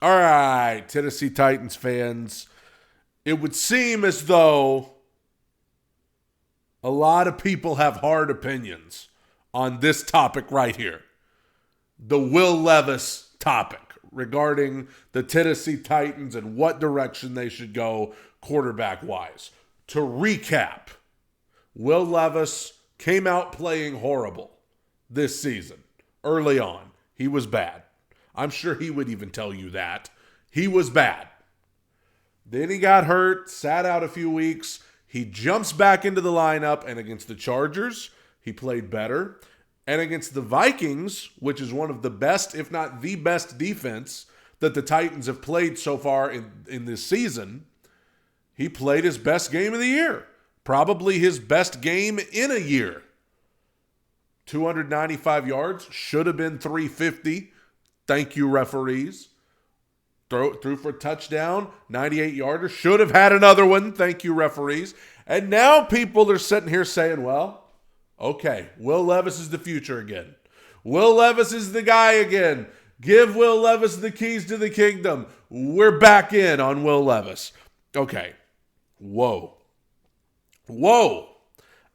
All right, Tennessee Titans fans. It would seem as though a lot of people have hard opinions on this topic right here. The Will Levis topic regarding the Tennessee Titans and what direction they should go quarterback-wise. To recap, Will Levis came out playing horrible this season. Early on, he was bad. I'm sure he would even tell you that. He was bad. Then he got hurt, sat out a few weeks. He jumps back into the lineup, and against the Chargers, he played better. And against the Vikings, which is one of the best, if not the best defense that the Titans have played so far in this season, he played his best game of the year. Probably his best game in a year. 295 yards, should have been 350. Thank you, referees. Threw for a touchdown, 98-yarder. Should have had another one. Thank you, referees. And now people are sitting here saying, well, okay, Will Levis is the future again. Will Levis is the guy again. Give Will Levis the keys to the kingdom. We're back in on Will Levis. Okay. Whoa.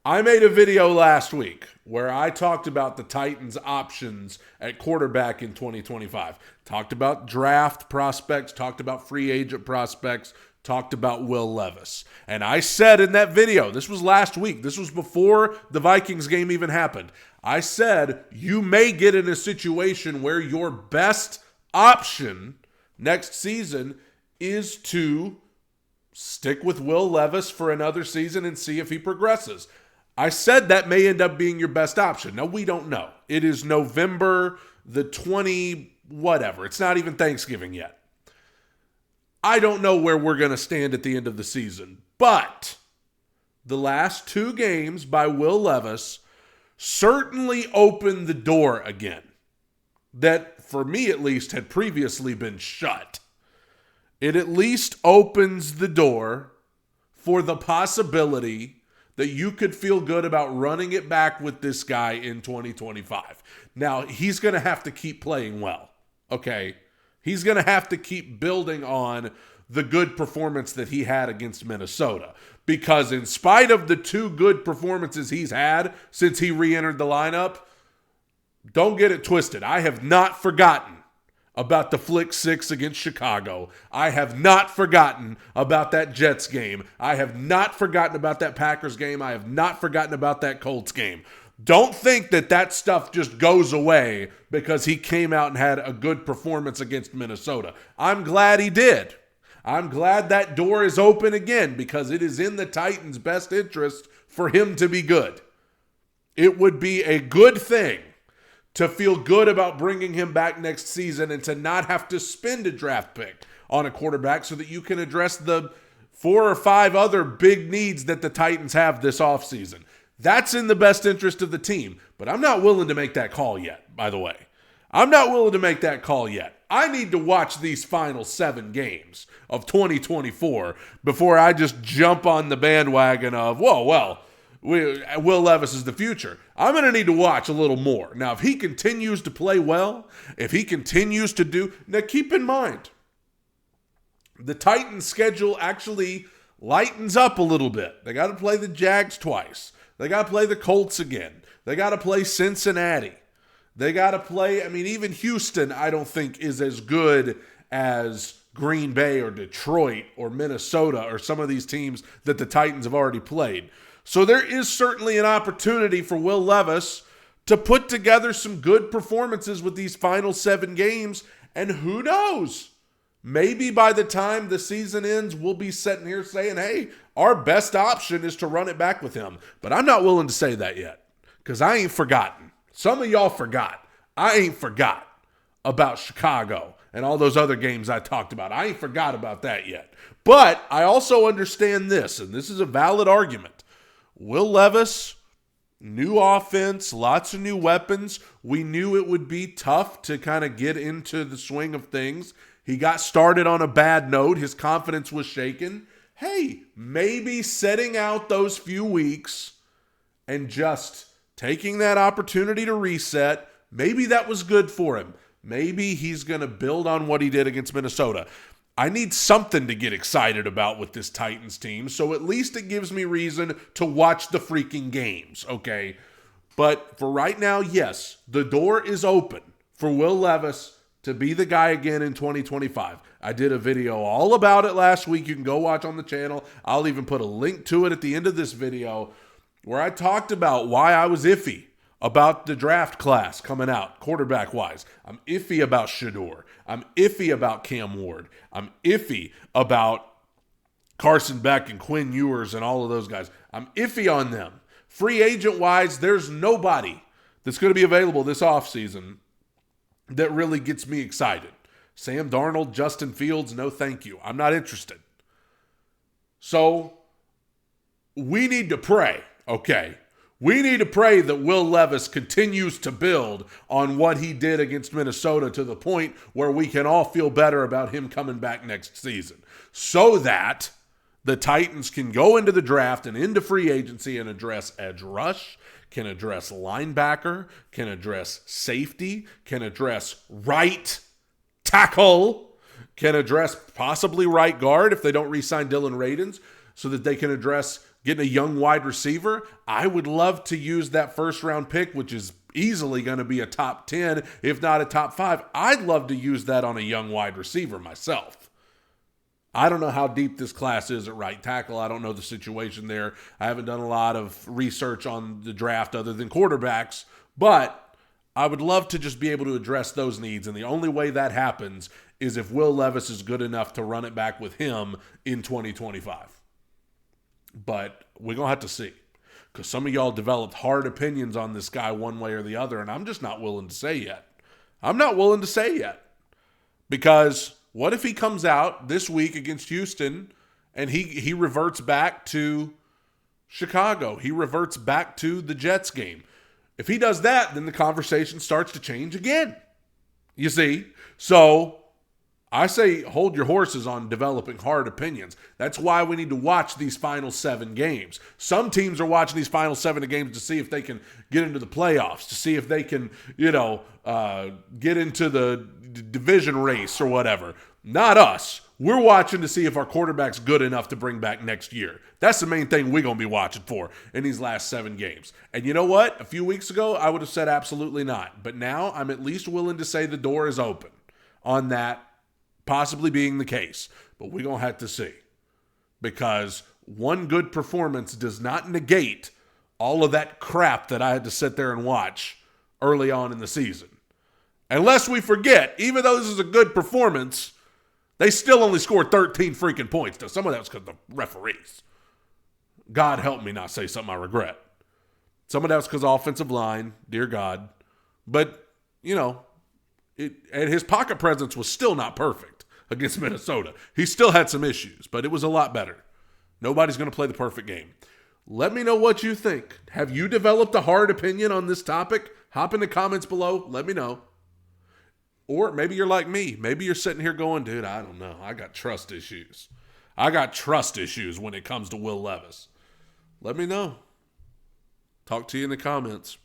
I made a video last week where I talked about the Titans' options at quarterback in 2025. Talked about draft prospects, talked about free agent prospects, talked about Will Levis. And I said in that video, this was last week, this was before the Vikings game even happened. I said, you may get in a situation where your best option next season is to stick with Will Levis for another season and see if he progresses. I said that may end up being your best option. Now, we don't know. It is November the 20 whatever. It's not even Thanksgiving yet. I don't know where we're going to stand at the end of the season. But the last two games by Will Levis certainly opened the door again. That, for me at least, had previously been shut. It at least opens the door for the possibility that you could feel good about running it back with this guy in 2025. Now, he's going to have to keep playing well, okay? He's going to have to keep building on the good performance that he had against Minnesota. Because in spite of the two good performances he's had since he re-entered the lineup, don't get it twisted. I have not forgotten about the flick six against Chicago. I have not forgotten about that Jets game. I have not forgotten about that Packers game. I have not forgotten about that Colts game. Don't think that stuff just goes away because he came out and had a good performance against Minnesota. I'm glad he did. I'm glad that door is open again because it is in the Titans' best interest for him to be good. It would be a good thing to feel good about bringing him back next season and to not have to spend a draft pick on a quarterback so that you can address the 4 or 5 other big needs that the Titans have this offseason. That's in the best interest of the team. But I'm not willing to make that call yet, by the way. I'm not willing to make that call yet. I need to watch these final 7 games of 2024 before I just jump on the bandwagon of, Will Levis is the future. I'm going to need to watch a little more. Now, if he continues to play well, if he continues to do... Now, keep in mind, the Titans' schedule actually lightens up a little bit. They got to play the Jags twice. They got to play the Colts again. They got to play Cincinnati. They got to play... even Houston, I don't think, is as good as Green Bay or Detroit or Minnesota or some of these teams that the Titans have already played. So there is certainly an opportunity for Will Levis to put together some good performances with these final 7 games. And who knows? Maybe by the time the season ends, we'll be sitting here saying, hey, our best option is to run it back with him. But I'm not willing to say that yet because I ain't forgotten. Some of y'all forgot. I ain't forgot about Chicago and all those other games I talked about. I ain't forgot about that yet. But I also understand this, and this is a valid argument. Will Levis, new offense, lots of new weapons. We knew it would be tough to kind of get into the swing of things. He got started on a bad note. His confidence was shaken. Hey, maybe setting out those few weeks and just taking that opportunity to reset, maybe that was good for him. Maybe he's going to build on what he did against Minnesota. I need something to get excited about with this Titans team, so at least it gives me reason to watch the freaking games, okay? But for right now, yes, the door is open for Will Levis to be the guy again in 2025. I did a video all about it last week. You can go watch on the channel. I'll even put a link to it at the end of this video where I talked about why I was iffy about the draft class coming out, quarterback-wise. I'm iffy about Shedeur. I'm iffy about Cam Ward. I'm iffy about Carson Beck and Quinn Ewers and all of those guys. I'm iffy on them. Free agent-wise, there's nobody that's going to be available this offseason that really gets me excited. Sam Darnold, Justin Fields, no thank you. I'm not interested. So we need to pray, okay? We need to pray that Will Levis continues to build on what he did against Minnesota to the point where we can all feel better about him coming back next season, so that the Titans can go into the draft and into free agency and address edge rush, can address linebacker, can address safety, can address right tackle, can address possibly right guard if they don't re-sign Dylan Radins, so that they can address getting a young wide receiver. I would love to use that first-round pick, which is easily going to be a top 10, if not a top 5. I'd love to use that on a young wide receiver myself. I don't know how deep this class is at right tackle. I don't know the situation there. I haven't done a lot of research on the draft other than quarterbacks, but I would love to just be able to address those needs, and the only way that happens is if Will Levis is good enough to run it back with him in 2025. But we're going to have to see, because some of y'all developed hard opinions on this guy one way or the other, and I'm just not willing to say yet. I'm not willing to say yet, because what if he comes out this week against Houston and he reverts back to Chicago? He reverts back to the Jets game. If he does that, then the conversation starts to change again. You see? So I say hold your horses on developing hard opinions. That's why we need to watch these final 7 games. Some teams are watching these final 7 games to see if they can get into the playoffs, to see if they can, get into the division race or whatever. Not us. We're watching to see if our quarterback's good enough to bring back next year. That's the main thing we're going to be watching for in these last 7 games. And you know what? A few weeks ago, I would have said absolutely not. But now I'm at least willing to say the door is open on that possibly being the case. But we're going to have to see. Because one good performance does not negate all of that crap that I had to sit there and watch early on in the season. Unless we forget, even though this is a good performance, they still only scored 13 freaking points. Now, some of that's because of the referees. God help me not say something I regret. Some of that's because of offensive line, dear God. But, and his pocket presence was still not perfect against Minnesota. He still had some issues, but it was a lot better. Nobody's going to play the perfect game. Let me know what you think. Have you developed a hard opinion on this topic? Hop in the comments below. Let me know. Or maybe you're like me. Maybe you're sitting here going, dude, I don't know. I got trust issues. I got trust issues when it comes to Will Levis. Let me know. Talk to you in the comments.